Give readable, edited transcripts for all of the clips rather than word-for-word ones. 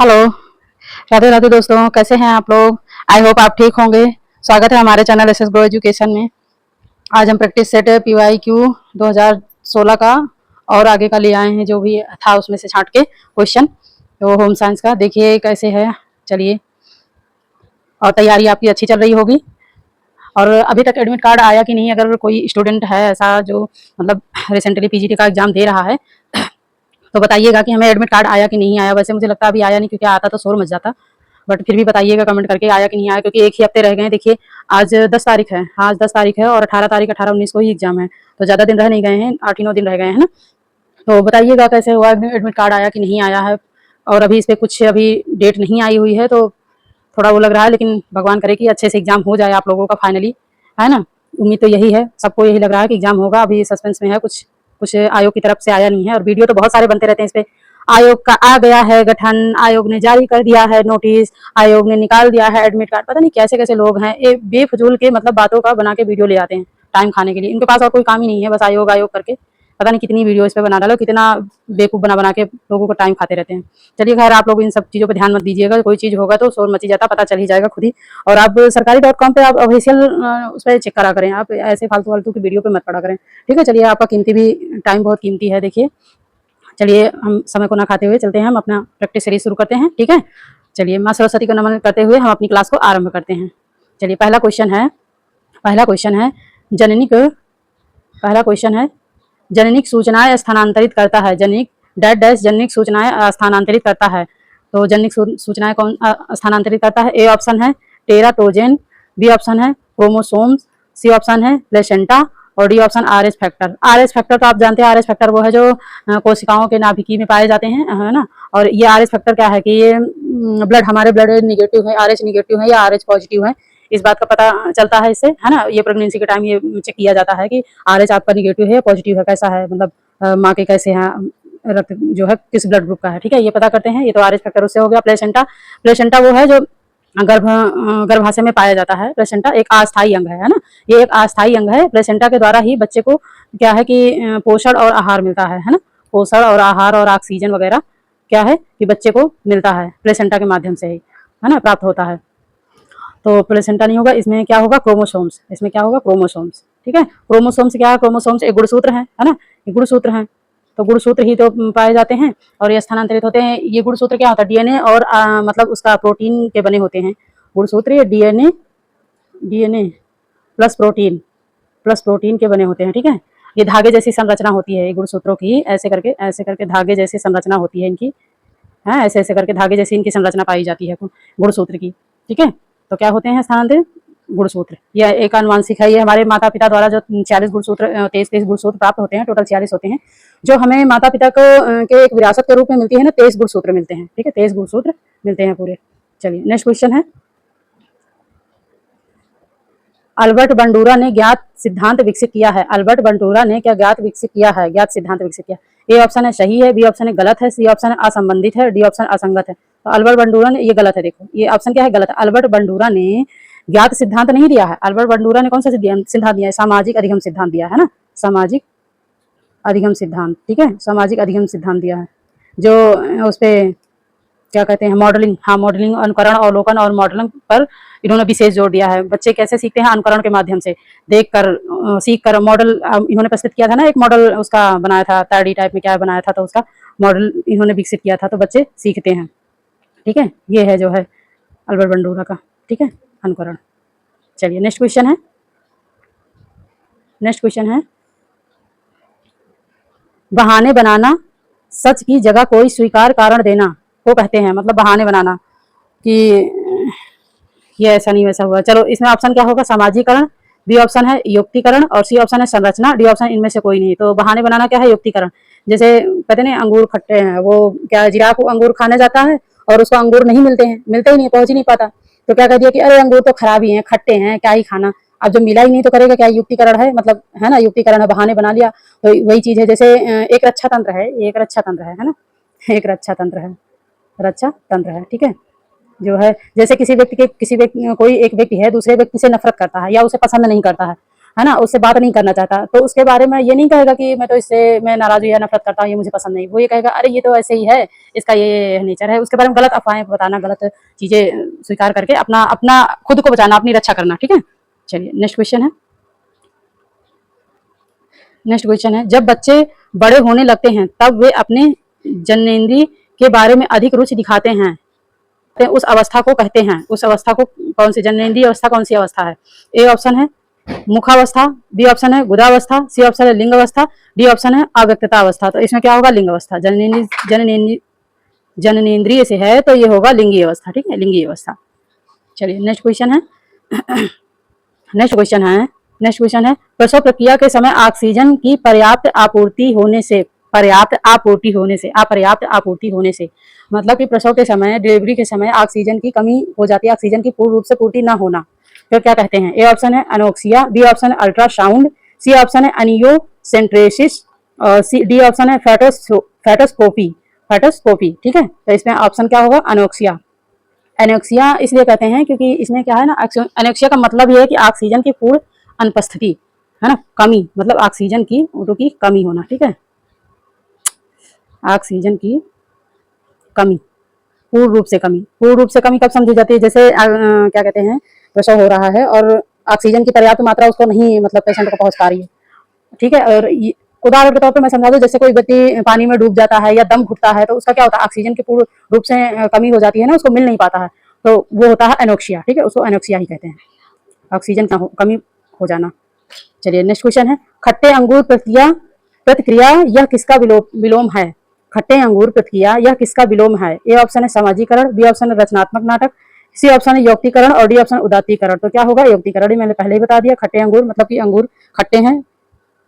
Hello. Radhe Radhe दोस्तों, कैसे हैं आप लोग? आई होप आप ठीक होंगे। स्वागत है हमारे channel S S grow education में। आज हम प्रैक्टिस सेट PYQ 2016 का और आगे का ले आए हैं, जो भी था उसमें से छांट के क्वेश्चन। तो होम साइंस का देखिए कैसे है। चलिए, और तैयारी आपकी अच्छी चल रही होगी। और अभी तक एडमिट कार्ड आया कि नहीं, अगर कोई स्टूडेंट है ऐसा जो मतलब रिसेंटली PGT का एग्जाम दे रहा है तो बताइएगा कि हमें एडमिट कार्ड आया कि नहीं आया। वैसे मुझे लगता है अभी आया नहीं, क्योंकि आता तो शोर मच जाता। बट फिर भी बताइएगा कमेंट करके आया कि नहीं आया, क्योंकि एक ही हफ्ते रह गए हैं। देखिए, आज 10 तारीख है। हाँ, आज 10 तारीख है और 18 तारीख 18-19 को ही एग्जाम है, तो ज़्यादा दिन रह नहीं गए हैं, 8 ही 9 दिन रह गए हैं ना। तो बताइएगा कैसे हुआ, एडमिट कार्ड आया कि नहीं आया है। और अभी इस पर कुछ अभी डेट नहीं आई हुई है, तो थोड़ा वो लग रहा है, लेकिन भगवान करे कि अच्छे से एग्जाम हो जाए आप लोगों का फाइनली, है ना। उम्मीद तो यही है, सबको यही लग रहा है कि एग्जाम होगा। अभी सस्पेंस में है, कुछ कुछ आयोग की तरफ से आया नहीं है। और वीडियो तो बहुत सारे बनते रहते हैं इस पे। आयोग का आ गया है गठन, आयोग ने जारी कर दिया है नोटिस, आयोग ने निकाल दिया है एडमिट कार्ड। पता नहीं कैसे कैसे लोग हैं, ये बेफजूल के मतलब बातों का बना के वीडियो ले आते हैं टाइम खाने के लिए। इनके पास और कोई काम ही नहीं है, बस आयोग आयोग करके पता नहीं कितनी वीडियो इस पे बना डालो, कितना बेवकूफ बना बना के लोगों को टाइम खाते रहते हैं। चलिए खैर, आप लोग इन सब चीज़ों पर ध्यान मत दीजिएगा। कोई चीज़ होगा तो शोर मची जाता, पता चल ही जाएगा खुद ही। और आप सरकारी.com पे आप ऑफिशियल उस पर चेक करा करें, आप ऐसे फालतू फालतू की वीडियो पे मत पड़ा करें। ठीक है, चलिए, आपका कीमती भी टाइम बहुत कीमती है। देखिए, चलिए हम समय को ना खाते हुए चलते हैं, हम अपना प्रैक्टिस सीरीज शुरू करते हैं। ठीक है, चलिए, माँ सरस्वती को नमन करते हुए हम अपनी क्लास को आरंभ करते हैं। चलिए, पहला क्वेश्चन है जननिक। पहला क्वेश्चन है जननिक सूचनाएं स्थानांतरित करता है। जननिक डैश डैश जननिक सूचनाएं स्थानांतरित करता है। तो जननिक सूचनाएं कौन स्थानांतरित करता है? ए ऑप्शन है टेराटोजेन, बी ऑप्शन है क्रोमोसोम्स, सी ऑप्शन है प्लेसेंटा, और D option RH factor. RH factor तो आप जानते हैं, RH फैक्टर वो है जो कोशिकाओं के नाभिकी में पाए जाते हैं, है ना। और ये RH फैक्टर क्या है कि ये हमारे ब्लड निगेटिव है, RH निगेटिव है या RH पॉजिटिव है, इस बात का पता चलता है इससे, है ना। ये प्रेगनेंसी के टाइम ये चेक किया जाता है कि RH आपका निगेटिव है या पॉजिटिव है, कैसा है, मतलब माँ के कैसे हैं, रक्त जो है किस ब्लड ग्रुप का है। ठीक है, ये पता करते हैं। ये तो RH फैक्टर उससे हो गया। प्लेसेंटा, प्लेसेंटा वो है जो गर्भाशय में पाया जाता है। प्लेसेंटा एक अस्थायी अंग है ना। ये एक अस्थायी अंग है। प्लेसेंटा के द्वारा ही बच्चे को क्या है कि पोषण और आहार मिलता है ना। पोषण और आहार और ऑक्सीजन वगैरह क्या है कि बच्चे को मिलता है प्लेसेंटा के माध्यम से ही, है ना, प्राप्त होता है। तो प्लेसेंटा नहीं होगा, इसमें क्या होगा? क्रोमोसोम्स। इसमें क्या होगा? क्रोमोसोम्स। ठीक है, क्रोमोसोम्स क्या है? क्रोमोसोम्स एक गुणसूत्र है ना। ये गुणसूत्र है, तो गुणसूत्र ही तो पाए जाते हैं और ये स्थानांतरित होते हैं। ये गुणसूत्र क्या होता है? DNA और मतलब उसका प्रोटीन के बने होते हैं गुणसूत्र। ये DNA प्लस प्रोटीन के बने होते हैं। ठीक है, ये धागे जैसी संरचना होती है गुणसूत्रों की। ऐसे करके धागे जैसी संरचना होती है इनकी, है। ऐसे ऐसे करके धागे जैसी इनकी संरचना पाई जाती है गुणसूत्र की। ठीक है, तो क्या होते हैं स्थानांतरित? गुणसूत्र। यह एक आनुवांशिक है। ये हमारे माता पिता द्वारा जो 40 गुणसूत्र 23 गुणसूत्र प्राप्त होते हैं, टोटल 46 होते हैं, जो हमें माता पिता को के एक विरासत के रूप में मिलती है ना। 23 गुणसूत्र मिलते हैं। ठीक है, 23 गुणसूत्र मिलते हैं पूरे। चलिए, नेक्स्ट क्वेश्चन है अल्बर्ट बंडूरा ने ज्ञात सिद्धांत विकसित किया है। अल्बर्ट बंडूरा ने क्या ज्ञात विकसित किया है? ज्ञात सिद्धांत विकसित किया। ए ऑप्शन है सही है, बी ऑप्शन है गलत है, सी ऑप्शन है असंबंधित है, डी ऑप्शन असंगत है। तो अल्बर्ट बंडूरा ने, ये गलत है। देखो, ये ऑप्शन क्या है? गलत है। अल्बर्ट बंडूरा ने ज्ञात सिद्धांत नहीं दिया है। अल्बर्ट बंडूरा ने कौन सा सिद्धांत दिया है? सामाजिक अधिगम सिद्धांत दिया है ना। सामाजिक अधिगम सिद्धांत। ठीक है, सामाजिक अधिगम सिद्धांत दिया है, जो उस पर क्या कहते हैं, मॉडलिंग। हाँ, मॉडलिंग, अनुकरण, अवलोकन और मॉडलिंग पर इन्होंने विशेष जोर दिया है। बच्चे कैसे सीखते हैं? अनुकरण के माध्यम से, देख कर, सीख कर। मॉडल इन्होंने प्रस्तुत किया था ना, एक मॉडल उसका बनाया था, ताड़ी टाइप में क्या बनाया था, तो उसका मॉडल इन्होंने विकसित किया था, तो बच्चे सीखते हैं। ठीक है, ये है जो है अल्बर्ट बंडूरा का। ठीक है, अनुकरण। चलिए, नेक्स्ट क्वेश्चन है बहाने बनाना, सच की जगह कोई स्वीकार कारण देना को कहते हैं। मतलब बहाने बनाना कि ये ऐसा नहीं वैसा हुआ। चलो, इसमें ऑप्शन क्या होगा? सामाजिकरण, बी ऑप्शन है युक्तिकरण, और सी ऑप्शन है संरचना, डी ऑप्शन इनमें से कोई नहीं। तो बहाने बनाना क्या है? युक्तिकरण। जैसे कहते हैं अंगूर खट्टे हैं, वो क्या, जिराफ अंगूर खाने जाता है और उसको अंगूर नहीं मिलते ही नहीं, पहुंच ही नहीं पाता, तो क्या कह दिया कि अरे अंगूर तो खराब ही है, खट्टे हैं, क्या ही खाना। अब जब मिला ही नहीं तो करेगा क्या? युक्तिकरण है, मतलब, है ना, युक्तिकरण है, बहाने बना लिया। तो वही चीज है, जैसे एक रक्षा तंत्र है, है ना। एक रक्षा तंत्र है। ठीक है, जो है जैसे किसी व्यक्ति कोई एक व्यक्ति है दूसरे व्यक्ति से नफरत करता है या उसे पसंद नहीं करता है, है ना, उससे बात नहीं करना चाहता, तो उसके बारे में ये नहीं कहेगा कि मैं तो इससे मैं नाराज हूँ या नफरत करता हूँ, ये मुझे पसंद नहीं। वो ये कहेगा अरे ये तो ऐसे ही है, इसका ये नेचर है। उसके बारे में गलत अफवाहें बताना, गलत चीजें स्वीकार करके अपना अपना खुद को बचाना, अपनी रक्षा करना। ठीक है, चलिए नेक्स्ट क्वेश्चन है। नेक्स्ट क्वेश्चन है, जब बच्चे बड़े होने लगते हैं तब वे अपने जननेंद्रिय के बारे में अधिक रुचि दिखाते हैं, उस अवस्था को कहते हैं। उस अवस्था को कौन सी जननेंद्रिय अवस्था, कौन सी अवस्था है? ए ऑप्शन है मुखावस्था, बी ऑप्शन है गुदावस्था, सी ऑप्शन है लिंग अवस्था, डी ऑप्शन है अव्यक्तता अवस्था। तो इसमें क्या होगा? लिंग अवस्था। जननेंद्रिय से है तो ये होगा लिंगी अवस्था। ठीक है, लिंगी अवस्था। चलिए नेक्स्ट क्वेश्चन है। नेक्स्ट क्वेश्चन है प्रसव प्रक्रिया के समय ऑक्सीजन की पर्याप्त आपूर्ति होने से, अपर्याप्त आपूर्ति होने से मतलब कि प्रसव के समय, डिलीवरी के समय ऑक्सीजन की कमी हो जाती है, ऑक्सीजन की पूर्ण रूप से पूर्ति ना होना, तो क्या कहते हैं? ए ऑप्शन है अनोक्सिया, बी ऑप्शन है अल्ट्रासाउंड, सी ऑप्शन है अनियोसेंट्रेसिस, और डी ऑप्शन है फेटोस्कोपी। ठीक है, तो इसमें ऑप्शन क्या होगा? अनोक्सिया। एनोक्सिया इसलिए कहते हैं क्योंकि इसमें क्या है ना, एनोक्सिया का मतलब ये है कि ऑक्सीजन की पूर्ण अनुपस्थिति, है ना, कमी, मतलब ऑक्सीजन की कमी होना। ठीक है, ऑक्सीजन की कमी, पूर्ण रूप से कमी कब समझी जाती है? जैसे क्या कहते हैं, प्रसव हो रहा है और ऑक्सीजन की पर्याप्त मात्रा उसको नहीं, मतलब पेशेंट को पहुंच पा रही है। ठीक है, और उदाहरण के तौर पे मैं समझा दूं, जैसे कोई व्यक्ति पानी में डूब जाता है या दम घुटता है, तो उसका क्या होता है? ऑक्सीजन की पूर्ण रूप से कमी हो जाती है ना, उसको मिल नहीं पाता है, तो वो होता है एनोक्सिया। ठीक है, उसको एनोक्सिया ही कहते हैं, ऑक्सीजन का कमी हो जाना। चलिए नेक्स्ट क्वेश्चन है, खट्टे अंगूर प्रतिक्रिया यह किसका विलोम है? खट्टे अंगूर प्रतिक्रिया यह किसका विलोम है? ए ऑप्शन है समाजीकरण, बी ऑप्शन है रचनात्मक नाटक, सी ऑप्शन है यौक्तिकरण, और डी ऑप्शन उदात्तीकरण। तो क्या होगा? यौक्तिकरण। मैंने पहले ही बता दिया, खट्टे अंगूर मतलब कि अंगूर खट्टे हैं,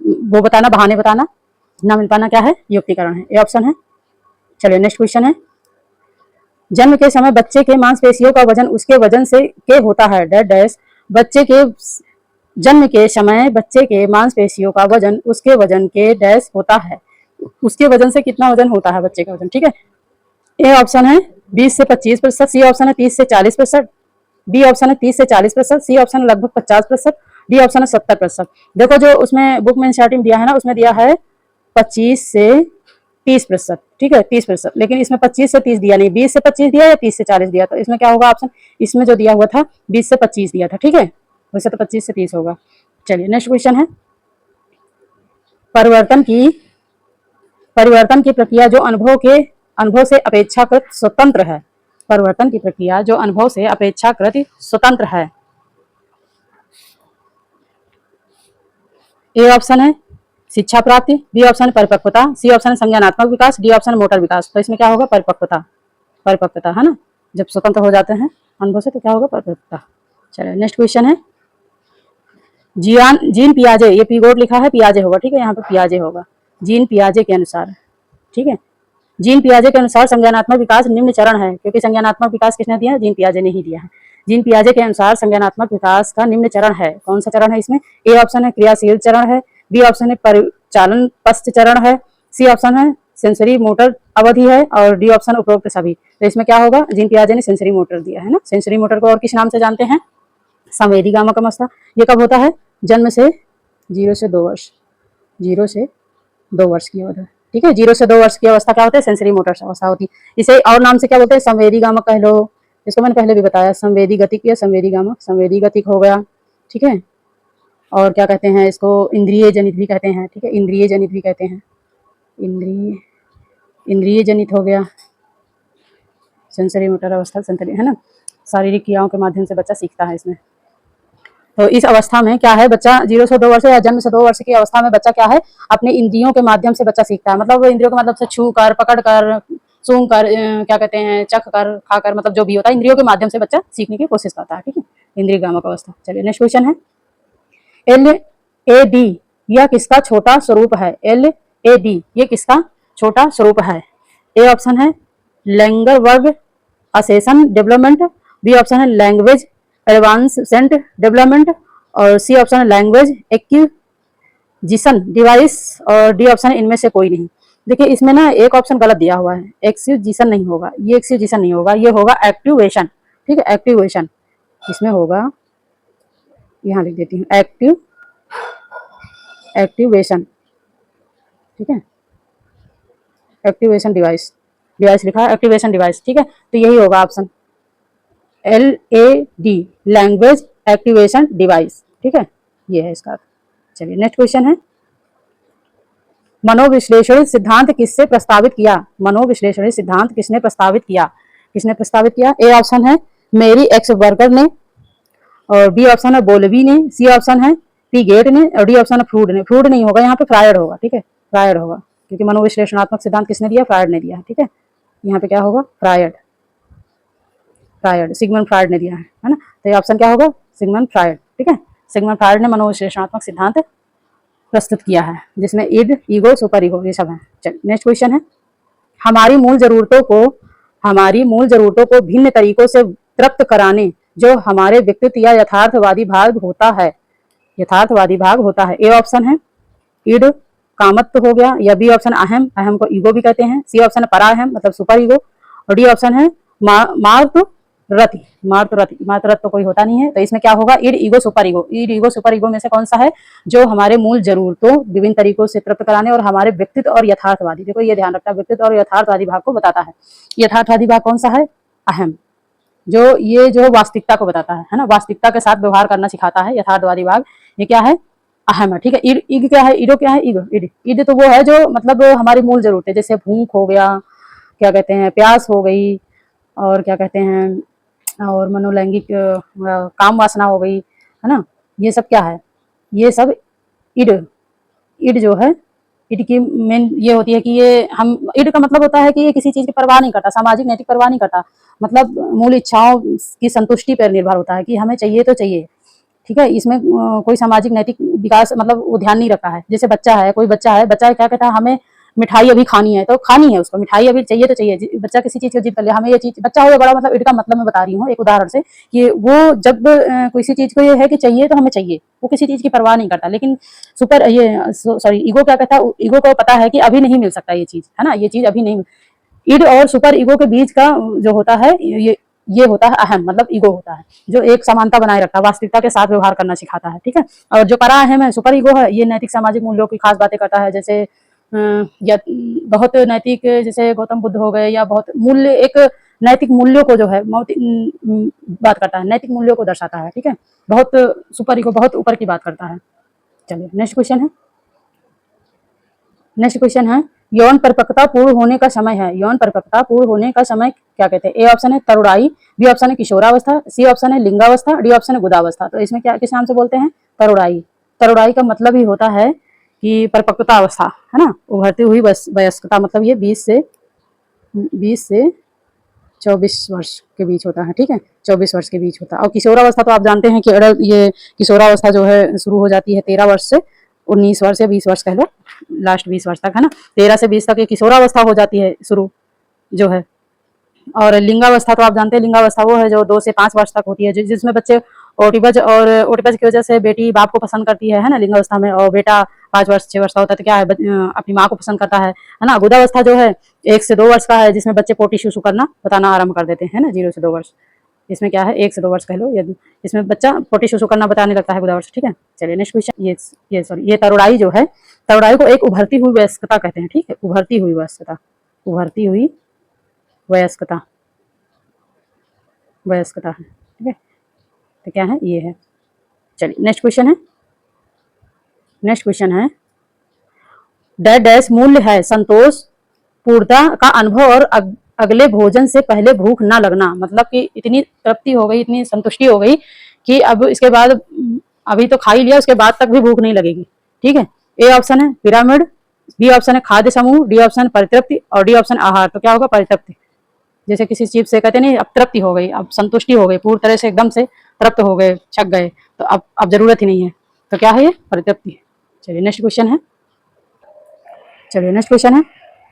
वो बताना, बहाने बताना, ना मिल पाना क्या है? युक्तिकरण है। ए ऑप्शन है। चलिए नेक्स्ट क्वेश्चन है, जन्म के समय बच्चे के मांसपेशियों का वजन उसके वजन से के होता है डैश डैश। बच्चे के जन्म के समय बच्चे के मांसपेशियों का वजन उसके वजन के डैश होता है। उसके वजन से कितना वजन होता है बच्चे का वजन? ठीक है, ए ऑप्शन है 20 से 25%, सी ऑप्शन है 30 से 40%, बी ऑप्शन है 30 से 40%, सी ऑप्शन है लगभग 50%, डी ऑप्शन है 70%। देखो जो उसमें बुक में स्टार्टिंग दिया है ना, उसमें दिया है 25 से 30%। ठीक है, 30%, लेकिन इसमें 25 से 30 दिया नहीं, 20 से 25 दिया या 30 से 40 दिया। तो इसमें क्या होगा ऑप्शन? इसमें जो दिया हुआ था 20 से 25 दिया था। ठीक है, वैसे तो 25 से 30 होगा। चलिए नेक्स्ट क्वेश्चन है, परिवर्तन की प्रक्रिया जो अनुभव से अपेक्षाकृत स्वतंत्र है। परिवर्तन की प्रक्रिया जो अनुभव से अपेक्षाकृत स्वतंत्र है। ए ऑप्शन है शिक्षा प्राप्ति, बी ऑप्शन परिपक्वता, सी ऑप्शन संज्ञानात्मक विकास, डी ऑप्शन मोटर विकास। तो इसमें क्या होगा? परिपक्वता है ना, जब स्वतंत्र हो जाते हैं अनुभव से तो क्या होगा? परिपक्वता। चलिए नेक्स्ट क्वेश्चन है, जीन पियाजे, ये पीगोट लिखा है, पियाजे होगा। ठीक है, यहाँ पे पियाजे होगा। जीन पियाजे के अनुसार, ठीक है, जीन पियाजे के अनुसार संज्ञानात्मक विकास निम्न चरण है, क्योंकि संज्ञानात्मक विकास किसने दिया है? जीन पियाजे ने ही दिया है। जीन पियाजे के अनुसार संज्ञानात्मक विकास का निम्न चरण है। कौन सा चरण है इसमें? ए ऑप्शन है क्रियाशील चरण है, बी ऑप्शन है परिचालन पश्च चरण है, सी ऑप्शन है सेंसरी मोटर अवधि है, और डी ऑप्शन उपरोक्त सभी। तो इसमें क्या होगा? जीन पियाजे ने सेंसरी मोटर दिया है ना। सेंसरी मोटर को और किस नाम से जानते हैं? संवेदी गामक अवस्था। ये कब होता है? जन्म से 0 से 2 वर्ष, 0 से 2 वर्ष की अवधि। ठीक है, 0 से 2 वर्ष की अवस्था क्या होती है? सेंसरी मोटर अवस्था होती है। इसे और नाम से क्या बोलते हैं? संवेदी गामक कह लो, इसको मैंने पहले भी बताया, संवेदी गतिक या संवेदी गामक। संवेदी गतिक हो गया, ठीक है, और क्या कहते हैं इसको? इंद्रिय जनित भी कहते हैं। ठीक है, इंद्रिय जनित भी कहते हैं, इंद्रिय जनित हो गया, सेंसरी मोटर अवस्था, सेंसरी, है ना, शारीरिक क्रियाओं के माध्यम से बच्चा सीखता है इसमें। तो इस अवस्था में क्या है? बच्चा 0 से 2 वर्ष या जन्म से 2 वर्ष की अवस्था में बच्चा क्या है? अपने इंद्रियों के माध्यम से बच्चा सीखता है। मतलब वो इंद्रियों के माध्यम से छू कर, पकड़ कर, सूंघ कर, क्या कहते हैं, चख कर, खा कर, मतलब जो भी होता है इंद्रियों के माध्यम से बच्चा सीखने की कोशिश करता है। ठीक है, इंद्रिय गामक अवस्था। चलिए नेक्स्ट क्वेश्चन है, LAD यह किसका छोटा स्वरूप है? LAD ये किसका छोटा स्वरूप है? ए ऑप्शन है लैंगरबर्ग असेसन डेवलपमेंट, बी ऑप्शन है लैंग्वेज एडवांसमेंट डेवलपमेंट, और सी ऑप्शन है लैंग्वेज एक्विजिशन डिवाइस, और डी ऑप्शन है इनमें से कोई नहीं। देखिए इसमें ना एक ऑप्शन गलत दिया हुआ है, एक्विजिशन नहीं होगा, ये एक्विजिशन नहीं होगा, ये होगा एक्टिवेशन। ठीक है, एक्टिवेशन इसमें होगा, यहाँ लिख देती हूँ एक्टिवेशन, ठीक है, एक्टिवेशन डिवाइस, डिवाइस लिखा है एक्टिवेशन डिवाइस, ठीक है, तो यही होगा option LAD, language activation device, ठीक है, ये है इसका। चलिए नेक्स्ट क्वेश्चन है, मनोविश्लेषणी सिद्धांत किससे प्रस्तावित किया? मनोविश्लेषणी सिद्धांत किसने प्रस्तावित किया? किसने प्रस्तावित किया? ए ऑप्शन है मेरी एक्स बर्गर ने, और बी ऑप्शन है बोलवी ने, सी ऑप्शन है पी गेट ने, और डी ऑप्शन है फ्रूड ने। फ्रूड नहीं होगा, यहाँ पे फ्रायड होगा, ठीक है, फ्रायड होगा, क्योंकि मनोविश्लेषणात्मक सिद्धांत किसने दिया? फ्रायड ने दिया है, ठीक है, यहाँ पे क्या होगा? फ्रायड, फ्रायड, सिगमंड फ्रायड ने दिया है ना, तो ये ऑप्शन क्या होगा? सिगमंड फ्रायड, ठीक है, सिगमंड फ्रायड ने मनोविश्लेषणात्मक सिद्धांत प्रस्तुत किया है, जिसमें इड, ईगो, सुपर ईगो ये सब है। चलिए नेक्स्ट क्वेश्चन है, हमारी मूल जरूरतों को भिन्न तरीकों से तृप्त कराने जो हमारे व्यक्तित्व या यथार्थवादी भाग होता है, यथार्थवादी भाग होता है। ए ऑप्शन है इड, कामत्व हो गया, या बी ऑप्शन अहम, अहम को ईगो भी कहते हैं, सी ऑप्शन है पराअहम मतलब सुपर ईगो, और डी ऑप्शन है मार्तरति, मार्तरति तो कोई होता नहीं है, तो इसमें क्या होगा? Id, ego, super ego. Id, ego, super ego में से कौन सा है जो हमारे मूल जरूरतों विभिन्न तरीकों से तृप्त कराने और हमारे व्यक्तित्व और यथार्थवादी, देखो ये ध्यान रखना, व्यक्तित्व और यथार्थवादी भाग को बताता है। यथार्थवादी भाग कौन सा है? अहम, जो ये जो वास्तविकता को बताता है ना, वास्तविकता के साथ व्यवहार करना सिखाता है यथार्थवादी भाग, ये क्या है? अहम है, ठीक है। इग क्या है? ईडो क्या है? ईगो, इड, इड तो वो है जो मतलब हमारी मूल जरूरत है, जैसे भूख हो गया, क्या कहते हैं, प्यास हो गई, और क्या कहते हैं, और मनोलैंगिक काम वासना हो गई, है ना, ये सब क्या है? ये सब इड, इड जो है, इड की मेन ये होती है कि ये हम, इड का मतलब होता है कि ये किसी चीज की परवाह नहीं करता, सामाजिक नैतिक परवाह नहीं करता, मतलब मूल इच्छाओं की संतुष्टि पर निर्भर होता है कि हमें चाहिए तो चाहिए, ठीक है, इसमें कोई सामाजिक नैतिक विकास मतलब वो ध्यान नहीं रखा है। जैसे बच्चा है, कोई बच्चा है, बच्चा क्या कहता है, हमें मिठाई अभी खानी है, तो खानी है उसको, मिठाई अभी चाहिए तो चाहिए, बच्चा किसी चीज की जिद कर लिया, हमें ये चीज, बच्चा हो या बड़ा, मतलब इड का मतलब मैं बता रही हूँ एक उदाहरण से, कि वो जब किसी चीज को ये है कि चाहिए तो हमें चाहिए, वो किसी चीज की परवाह नहीं करता। लेकिन सुपर ये सॉरी ईगो क्या कहता है? ईगो को पता है कि अभी नहीं मिल सकता ये चीज, है ना, ये चीज अभी नहीं। इड और सुपर ईगो के बीच का जो होता है ये होता है अहम, मतलब ईगो होता है जो एक समानता बनाए रखता है, वास्तविकता के साथ व्यवहार करना सिखाता है, ठीक है। और जो परा अहम है, सुपर ईगो है, ये नैतिक सामाजिक मूल्यों की खास बातें करता है, जैसे या बहुत नैतिक, जैसे गौतम बुद्ध हो गए, या बहुत मूल्य, एक नैतिक मूल्यों को जो है बात करता है, नैतिक मूल्यों को दर्शाता है, ठीक है। बहुत सुपर ईगो बहुत ऊपर की बात करता है। चलिए नेक्स्ट क्वेश्चन है, नेक्स्ट क्वेश्चन है, यौन परिपक्वता पूर्ण होने का समय है, यौन परिपक्वता पूर्ण होने का समय क्या कहते हैं? ए ऑप्शन है तरुणाई, बी ऑप्शन है किशोरावस्था, सी ऑप्शन है लिंगावस्था, डी ऑप्शन है गुदावस्था। तो इसमें क्या किस नाम से बोलते हैं? तरुणाई। तरुणाई का मतलब ही होता है कि परिपक्वता अवस्था, है ना, उभरती हुई वयस्कता, मतलब ये 20 से 24 वर्ष के बीच होता है, ठीक है, 24 वर्ष के बीच होता है। और किशोरावस्था तो आप जानते हैं कि ये किशोरावस्था जो है शुरू हो जाती है 13 वर्ष से 19 वर्ष या 20 वर्ष कह लो, लास्ट 20 वर्ष तक, है ना, 13 से 20 तक ये किशोरावस्था हो जाती है शुरू जो है। और लिंगावस्था तो आप जानते हैं, लिंगावस्था वो है जो 2 से 5 वर्ष तक होती है, जिसमें बच्चे ओटिपज की वजह से बेटी बाप को पसंद करती है ना, लिंगावस्था में, और बेटा 5 वर्ष 6 वर्ष का होता है तो क्या है, अपनी माँ को पसंद करता है ना। गुदावस्था जो है 1 से 2 वर्ष का है, जिसमें बच्चे पोटी शुशु करना बताना आरंभ कर देते हैं ना, 0 से 2 वर्ष, इसमें क्या है 1 से 2 वर्ष कह लो, इसमें बच्चा पोटी शुशु करना बताने लगता है गुदावर्ष, ठीक है। चलिए नेक्स्ट क्वेश्चन, ये तरुणाई जो है, तरुणाई को एक उभरती हुई वयस्कता कहते हैं, ठीक है, उभरती हुई वयस्कता, उभरती हुई वयस्कता, वयस्कता है, ठीक है, तो क्या है? ये है। चलिए नेक्स्ट क्वेश्चन है, नेक्स्ट क्वेश्चन है, डैश डैश मूल्य है संतोष पूर्णता का अनुभव और अगले भोजन से पहले भूख ना लगना, मतलब कि इतनी तृप्ति हो गई, इतनी संतुष्टि हो गई कि अब इसके बाद, अभी तो खा ही लिया, उसके बाद तक भी भूख नहीं लगेगी, ठीक है। ए ऑप्शन है पिरामिड, बी ऑप्शन है खाद्य समूह, डी ऑप्शन परितृप्ति, और डी ऑप्शन आहार। तो क्या होगा? परितृप्ति। जैसे किसी चीज से कहते नहीं अब तृप्ति हो गई, अब संतुष्टि हो गई, पूरी तरह से एकदम से तृप्त हो गए, छक गए, तो अब जरूरत ही नहीं है, तो क्या है? ये परितृप्ति। चलिए नेक्स्ट क्वेश्चन है, चलिए नेक्स्ट क्वेश्चन है,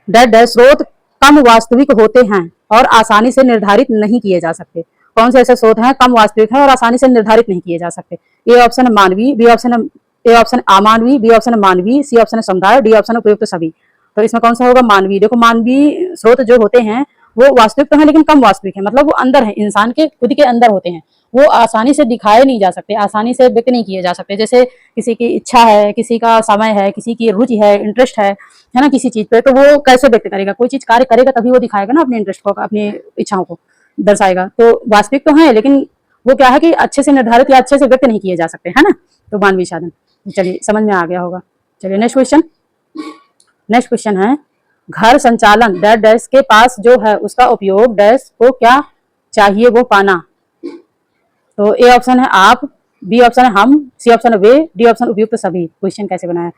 डैश डैश स्रोत कम वास्तविक होते हैं और आसानी से निर्धारित नहीं किए जा सकते। कौन से ऐसे स्रोत हैं कम वास्तविक है और आसानी से निर्धारित नहीं किए जा सकते? ए ऑप्शन है मानवीय, बी ऑप्शन है, ए ऑप्शन है अमानवीय, बी ऑप्शन है मानवीय, सी ऑप्शन है समुदाय, डी ऑप्शन है उपयुक्त सभी। तो इसमें कौन सा होगा? मानवीय। देखो मानवीय स्रोत जो होते हैं वो वास्तविक तो है लेकिन कम वास्तविक है, मतलब वो अंदर है, इंसान के खुद के अंदर होते हैं, वो आसानी से दिखाए नहीं जा सकते, आसानी से व्यक्त नहीं किए जा सकते। जैसे किसी की इच्छा है, किसी का समय है, किसी की रुचि है, इंटरेस्ट है ना किसी चीज पे, तो वो कैसे व्यक्त करेगा? कोई चीज कार्य करेगा तभी वो दिखाएगा ना अपने इंटरेस्ट को, अपनी इच्छाओं को दर्शाएगा। तो वास्तविक तो है लेकिन वो क्या है कि अच्छे से निर्धारित या अच्छे से व्यक्त नहीं किए जा सकते, है ना। तो मानवीय साधन, चलिए समझ में आ गया होगा। चलिए नेक्स्ट क्वेश्चन। नेक्स्ट क्वेश्चन है, घर संचालन डैश डैश के पास जो है उसका उपयोग डैश को क्या चाहिए वो पाना। तो ए ऑप्शन है आप, बी ऑप्शन है हम, सी ऑप्शन है वे, डी ऑप्शन उपयुक्त सभी। क्वेश्चन कैसे बनाया?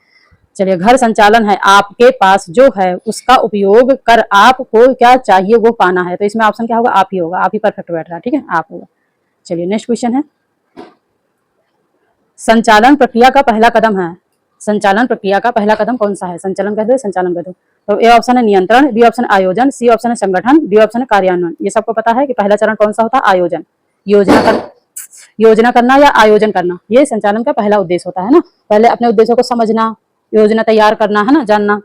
चलिए, घर संचालन है आपके पास जो है उसका उपयोग कर आपको क्या चाहिए वो पाना है, तो इसमें ऑप्शन क्या होगा? आप ही होगा, आप ही परफेक्ट बैठ रहा है, ठीक है, आप होगा। चलिए नेक्स्ट क्वेश्चन है, संचालन प्रक्रिया का पहला कदम है। संचालन प्रक्रिया का पहला कदम कौन सा है? संचालन कहते हैं, संचालन कहते हैं। तो ए ऑप्शन है नियंत्रण, बी ऑप्शन आयोजन, सी ऑप्शन है संगठन, डी ऑप्शन है कार्यान्वयन। ये सबको पता है कि पहला चरण कौन सा होता है? आयोजन। योजना करना या आयोजन करना, ये संचालन का पहला उद्देश्य होता है ना। पहले अपने उद्देश्यों को समझना, योजना तैयार करना, है ना, जानना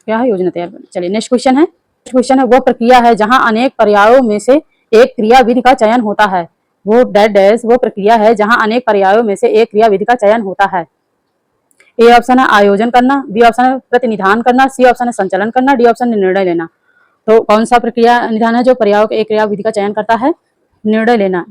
क्या है योजना तैयार करना। चलिए नेक्स्ट क्वेश्चन है। क्वेश्चन है, वो प्रक्रिया है जहां अनेक पर्यायों में से एक क्रिया विधि का चयन होता है। वो डैश डैश वो प्रक्रिया है जहां अनेक पर्यायों में से एक क्रिया विधि का चयन होता है। ए ऑप्शन है आयोजन करना, बी ऑप्शन है प्रतिनिधान करना, सी ऑप्शन है संचालन करना, डी ऑप्शन है निर्णय लेना। तो कौन सा प्रक्रिया निधान है जो पर्यायों के एक क्रिया विधि का चयन करता है? निर्णय लेना।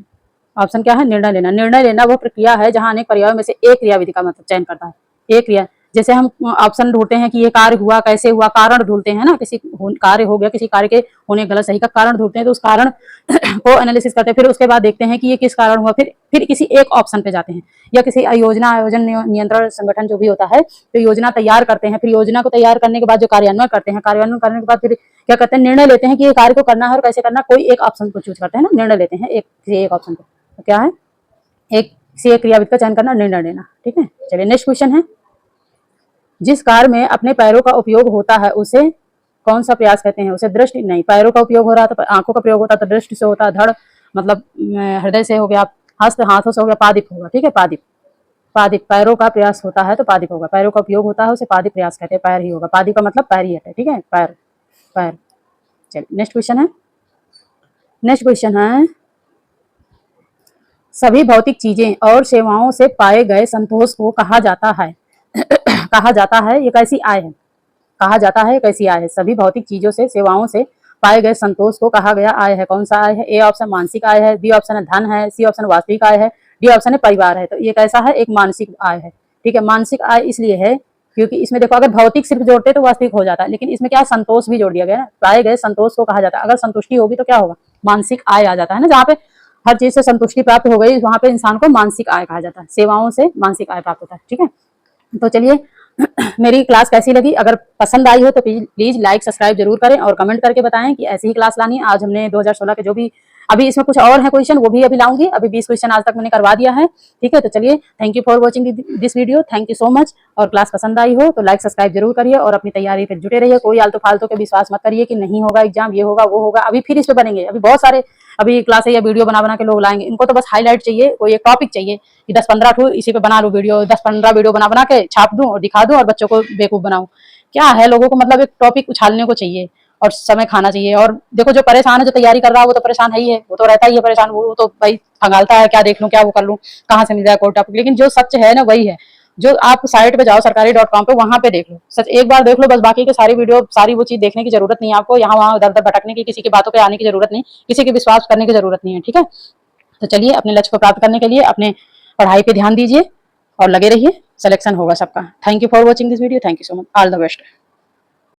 ऑप्शन क्या है? निर्णय लेना। निर्णय लेना वो प्रक्रिया है जहां अनेक पर्यायों में से एक क्रिया विधि का मतलब चयन करता है। एक क्रिया, जैसे हम ऑप्शन ढूंढते हैं कि ये कार्य हुआ कैसे हुआ, कारण ढूंढते हैं ना, किसी कार्य हो गया, किसी कार्य के होने गलत सही का कारण ढूंढते हैं, तो उस कारण को एनालिसिस करते हैं, फिर उसके बाद देखते हैं कि ये किस कारण हुआ, फिर किसी एक ऑप्शन पे जाते हैं, या किसी योजना आयोजन नियंत्रण संगठन जो भी होता है, तो योजना तैयार करते हैं, फिर योजना को तैयार करने के बाद जो कार्यान्वयन करते हैं, कार्यान्वयन करने के बाद फिर क्या करते हैं? निर्णय लेते हैं कि ये कार्य को करना है और कैसे करना, कोई एक ऑप्शन को चूज करते हैं ना, निर्णय लेते हैं एक ऑप्शन को। तो क्या है? एक क्रियाविधि का चयन करना, निर्णय लेना, ठीक है। चलिए नेक्स्ट क्वेश्चन है, जिस कार्य में अपने पैरों का उपयोग होता है उसे कौन सा प्रयास कहते हैं? उसे दृष्टि नहीं, पैरों का उपयोग हो रहा तो आंखों का प्रयोग होता तो दृष्टि से होता, धड़ मतलब हृदय से हो गया, हस्त हाथों से हो गया, पादिप होगा, ठीक है, पादिप पैरों का प्रयास होता है तो पादिप होगा, पैरों का उपयोग होता है उसे पादिप प्रयास कहते हैं, पैर ही होगा, पादिप का मतलब पैर ही है, ठीक है, पैर। चलिए नेक्स्ट क्वेश्चन है। नेक्स्ट क्वेश्चन है, सभी भौतिक चीजें और सेवाओं से पाए गए संतोष को कहा जाता है कहा जाता है, ये कैसी आय है? कहा जाता है कैसी आय है? सभी भौतिक चीजों से सेवाओं से पाए गए संतोष को कहा गया आय है। कौन सा आय है? ए ऑप्शन मानसिक आय है, बी ऑप्शन है धन है, सी ऑप्शन वास्तविक आय है, डी ऑप्शन है परिवार है। तो ये कैसा है? एक मानसिक आय है, ठीक है। मानसिक आय इसलिए है क्योंकि इसमें देखो, अगर भौतिक सिर्फ जोड़ते तो वास्तविक हो जाता, लेकिन इसमें क्या संतोष भी जोड़ दिया गया ना, पाए गए संतोष को कहा जाता है। अगर संतुष्टि होगी तो क्या होगा? मानसिक आय आ जाता है ना, जहाँ पे हर चीज से संतुष्टि प्राप्त हो गई वहां पे इंसान को मानसिक आय कहा जाता है, सेवाओं से मानसिक आय प्राप्त होता है, ठीक है। तो चलिए मेरी क्लास कैसी लगी? अगर पसंद आई हो तो प्लीज लाइक सब्सक्राइब जरूर करें और कमेंट करके बताएं कि ऐसी ही क्लास लानी है। आज हमने 2016 के जो भी, अभी इसमें कुछ और है क्वेश्चन, वो भी अभी लाऊंगी। अभी 20 क्वेश्चन आज तक मैंने करवा दिया है, ठीक है। तो चलिए, thank you for watching this video, thank you so much. और क्लास पसंद आई हो तो लाइक सब्सक्राइब जरूर करिए और अपनी तैयारी पर जुटे रहिए। कोई आलतू फालतू के विश्वास मत करिए कि नहीं होगा एग्जाम, ये होगा वो होगा। अभी फिर इस पे बनेंगे, अभी बहुत सारे अभी क्लास या वीडियो बना के लोग लाएंगे। इनको तो बस हाईलाइट चाहिए, कोई एक टॉपिक चाहिए कि 10-15 इसी पे बना लूं वीडियो, 10-15 वीडियो बना के छाप दूं और दिखा दूं और बच्चों को बेवकूफ बनाऊं। क्या है, लोगों को मतलब एक टॉपिक उछालने को चाहिए और समय खाना चाहिए। और देखो, जो परेशान है, जो तैयारी कर रहा है, वो तो परेशान है ही है, वो तो रहता ही है परेशान, वो तो भाई खंगालता है क्या देख लूं, क्या वो कर लूं, कहाँ से मिल जाए कोई टॉपिक। लेकिन जो सच है ना वही है। जो आप साइट पे जाओ सरकारी.com पे, वहां पे देख लो, सच एक बार देख लो बस, बाकी के सारी वीडियो सारी वो चीज देखने की जरूरत नहीं है आपको। यहाँ वहां उधर उधर भटकने की, किसी की बातों पे आने की जरूरत नहीं, किसी के विश्वास करने की जरूरत नहीं है, ठीक है। तो चलिए, अपने लक्ष्य को प्राप्त करने के लिए अपने पढ़ाई पे ध्यान दीजिए और लगे रहिए, सिलेक्शन होगा सबका। Thank you for watching this video, thank you so much, all the best.